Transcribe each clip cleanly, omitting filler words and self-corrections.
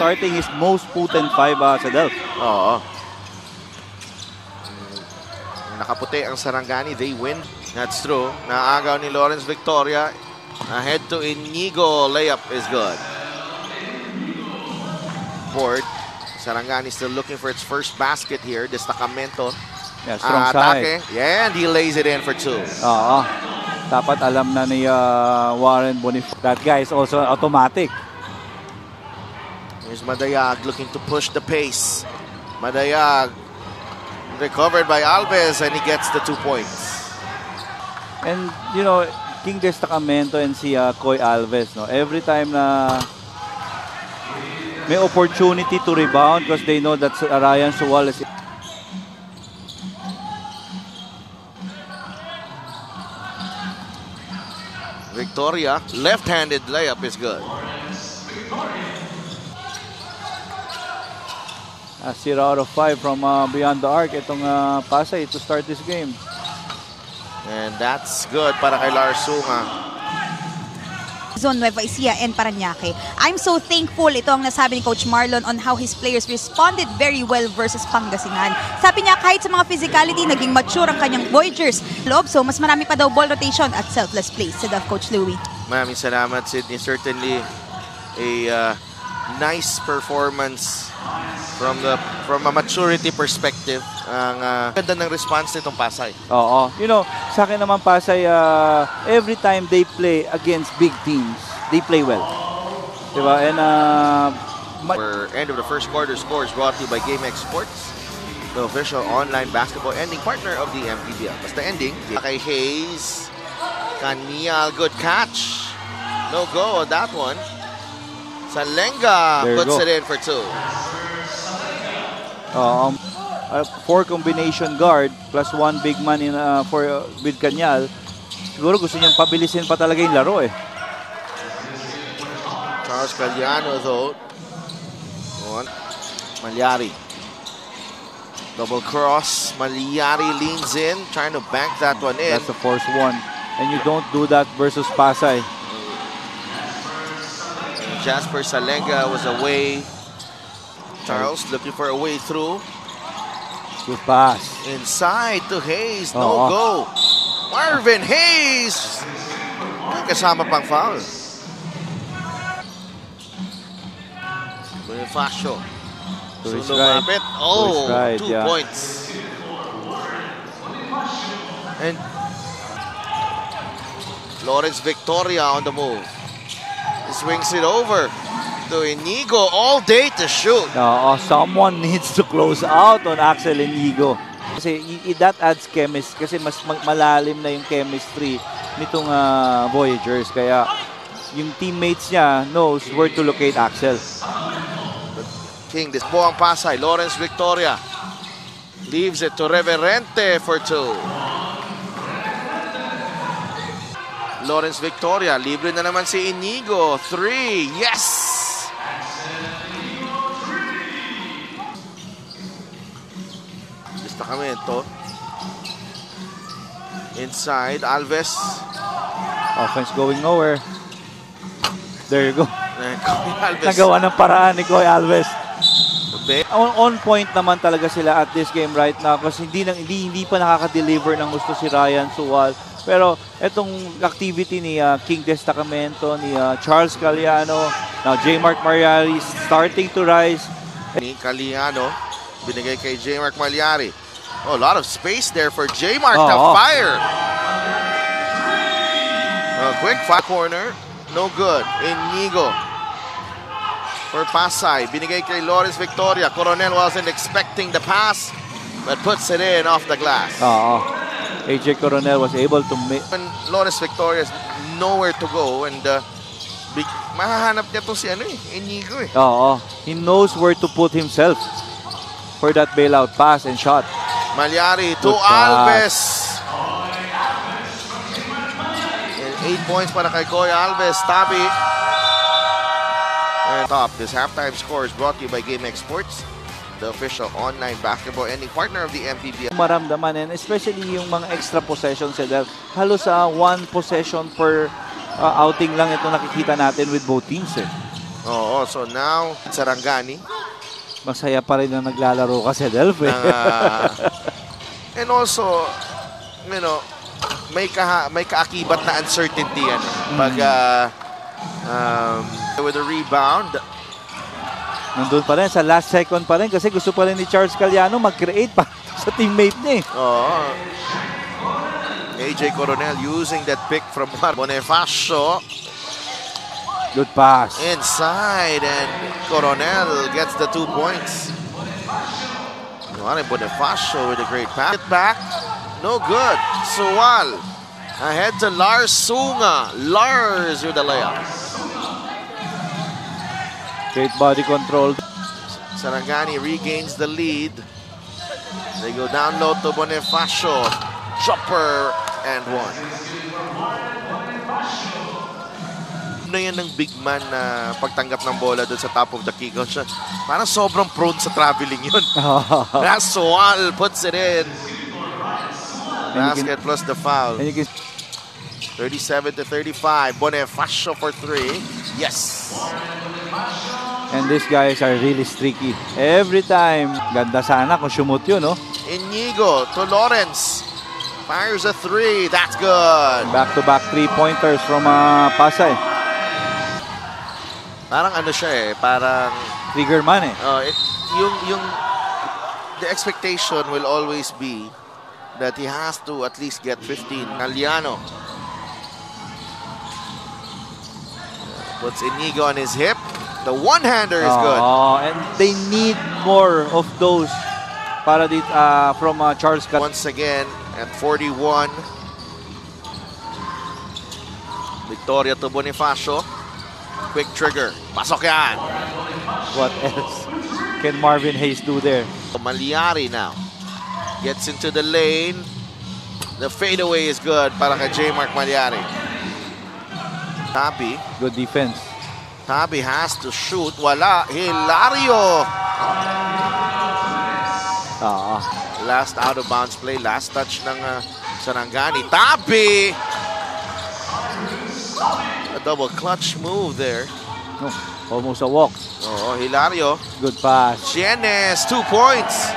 starting his most potent 5 sa Delph. Oo. Nakaputi ang Sarangani, they win. That's true. Naagaw ni Lawrence Victoria. Ahead to Inigo, layup is good. Board. Sarangani still looking for its first basket here. Destacamento. Yeah, strong side. Yeah, and he lays it in for 2. Oo. Dapat alam na ni Warren Bonifacio. That guy is also automatic. Here's Madayag looking to push the pace. Madayag recovered by Alves and he gets the 2 points. And you know, King Destacamento and si Koy Alves, no, every time na may opportunity to rebound because they know that Ryan Suwal is Victoria, left-handed layup is good. 0 out of 5 from beyond the arc itong Pasay to start this game. And that's good para kay Larsunga. Zone Nueva Ecija and Parañaque. I'm so thankful, ito ang nasabi ni Coach Marlon on how his players responded very well versus Pangasinan. Sabi niya kahit sa mga physicality, naging mature ang kanyang Voyagers. Loob, so mas marami pa daw ball rotation at selfless plays, said of Coach Louie. Maraming salamat, Sydney. Certainly a nice performance from a maturity perspective. Ang ganda ng response nitong Pasay. Oo. You know, sa akin naman Pasay, every time they play against big teams, they play well. Diba? And for end of the first quarter scores brought to you by GameX Sports, the official online basketball ending partner of the MPBL. Basta ending, kay Hayes, Canial, good catch. No go on that one. Salenga puts it in for 2. 4 combination guard plus 1 big man in with Canial. Siguro gusto niyang pabilisin pa talaga yung laro eh. Charles Caliano though. Malyari. Double cross. Malyari leans in, trying to bank that one in. That's the force 1. And you don't do that versus Pasay. Jasper Salenga was away. Charles looking for a way through. Good pass. Inside to Hayes. No go. Marvin Hayes. Kasama pang foul. Bonifacio. Lumapit. Oh, 2 points. And Lawrence Victoria on the move. He swings it over to Inigo all day to shoot. Someone needs to close out on Axel Inigo. Kasi that adds chemistry. Kasi mas malalim na yung chemistry nitong Voyagers. Kaya yung teammates niya knows where to locate Axel. King, this buong Pasay. Lawrence Victoria leaves it to Reverente for 2. Lawrence Victoria, libre na naman si Inigo. 3, yes! Destacamento. Inside, Alves. Offense going nowhere. There you go. Alves. Nagawa ng paraan ni Koy Alves. On point naman talaga sila at this game right now kasi hindi pa nakaka-deliver ng gusto si Ryan Suwal. Pero itong activity ni King Destacamento, ni Charles Caliano, now J. Mark Malyari starting to rise. Ni Caliano, binigay kay J. Mark Malyari. Oh, a lot of space there for J. Mark to fire. Quick fire corner, no good. Inigo for Pasay, binigay kay Lawrence Victoria. Coronel wasn't expecting the pass, but puts it in off the glass. AJ Coronel was able to make... Lawrence Victoria is nowhere to go and mahahanap niya to si Inigo eh. He knows where to put himself for that bailout pass and shot. Malyari to Alves. 8 points para kay Koy Alves. Tabi. And top, this halftime score is brought to you by GameX Sports, the official online basketball ending partner of the MPBL. Maramdaman, and especially yung mga extra possessions sila. Halos 1 possession per outing lang ito nakikita natin with both teams eh. Oo, so now, Sarangani. Masaya pa rin na naglalaro kasi Delph eh. And also, you know, may kaakibat na uncertainty yan. Pag with a rebound. Nandun pa rin, sa last second pa rin kasi gusto pa rin ni Charles Caliano mag-create pa sa teammate niya eh. Oo. AJ Coronel using that pick from Bonifacio. Good pass. Inside, and Coronel gets the 2 points. Bonifacio with a great pass. It back, no good. Sual ahead to Lars Sunga. Lars with the layup. Great body control. Sarangani regains the lead. They go down low to Bonifacio. Jumper and one. Na yan ng big man na pagtanggap ng bola doon sa top of the kick. Parang sobrang prone sa traveling yun. Sual puts it in. Basket plus the foul. 37-35. Bonifacio for 3. Yes. And these guys are really streaky. Every time. Ganda sana kung shumot yun, no? Inigo to Lawrence. Fires a 3. That's good. Back-to-back 3-pointers from Pasay. Parang ano siya eh, parang trigger man eh. The expectation will always be that he has to at least get 15. Caliano puts Inigo on his hip. The one-hander is good. And they need more of those para dito from Charles Caliano. Once again at 41. Victoria to Bonifacio. Quick trigger. Pasok yan. What else can Marvin Hayes do there? Malyari now. Gets into the lane. The fadeaway is good para kay J. Mark Malyari. Tabi. Good defense. Tabi has to shoot. Wala. Hilario. Last out of bounds play. Last touch ng Sarangani. Tabi. A double clutch move there. Almost a walk. Oh, Hilario. Good pass. Chienes, 2 points.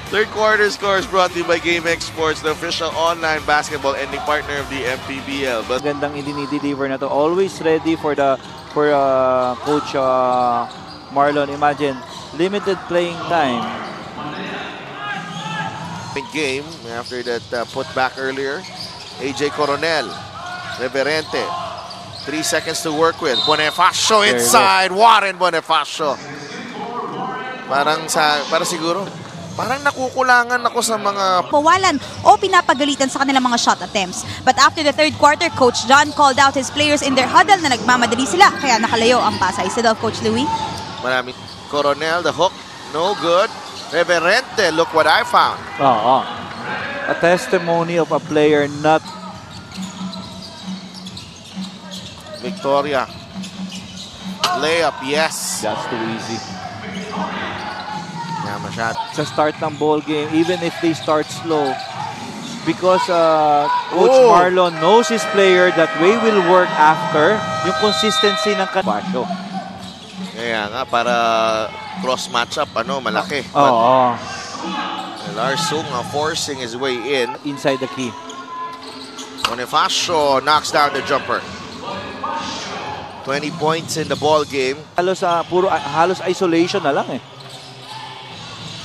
Third quarter scores brought to you by GameX Sports, the official online basketball ending partner of the MPBL. But gandang idini-deliver na to. Always ready for Coach Marlon. Imagine, limited playing time. Game after that put back earlier. AJ Coronel, Reverente. 3 seconds to work with. Bonifacio inside. Warren Bonifacio. Para siguro, parang nakukulangan ako sa mga Pawalan o pinapagalitan sa kanilang mga shot attempts. But after the third quarter, Coach John called out his players in their huddle na nagmamadali sila. Kaya nakalayo ang Pasay. Sidolf, Coach Louie. Marami. Coronel, the hook. No good. Reverente, look what I found. A testimony of a player not... Victoria. Layup, yes. That's too easy. Masyad. Sa start ng ball game, even if they start slow, because Coach Marlon knows his player, that way will work after yung consistency ng Bonifacio. Kaya nga, para cross matchup, malaki. Lars Sunga forcing his way in. Inside the key. Bonifacio knocks down the jumper. 20 points in the ball game. Halos isolation na lang eh.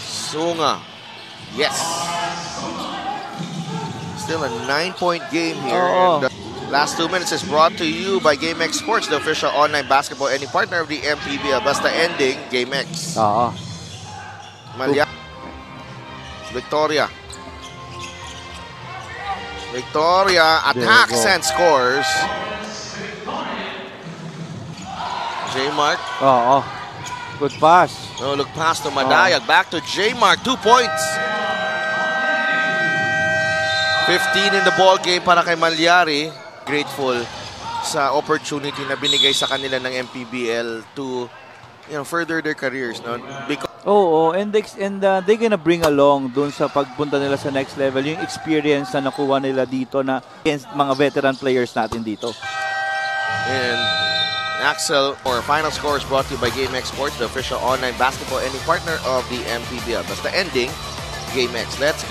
Sunga. Yes. Still a 9-point game here. And the last 2 minutes is brought to you by GameX Sports, the official online basketball ending partner of the MPBL. Basta ending, GameX. Malya. Victoria. Victoria attacks and scores. J-Mark. Good pass. No, look past to Madayag. Back to J-Mark. 2 points. 15 in the ball game para kay Malyari. Grateful sa opportunity na binigay sa kanila ng MPBL to further their careers. No? Because and they're gonna bring along dun sa pagpunta nila sa next level yung experience na nakuha nila dito na against mga veteran players natin dito. And Axel, or final score is brought to you by GameX Sports, the official online basketball ending partner of the MPBL. Basta ending, GameX. Let's go.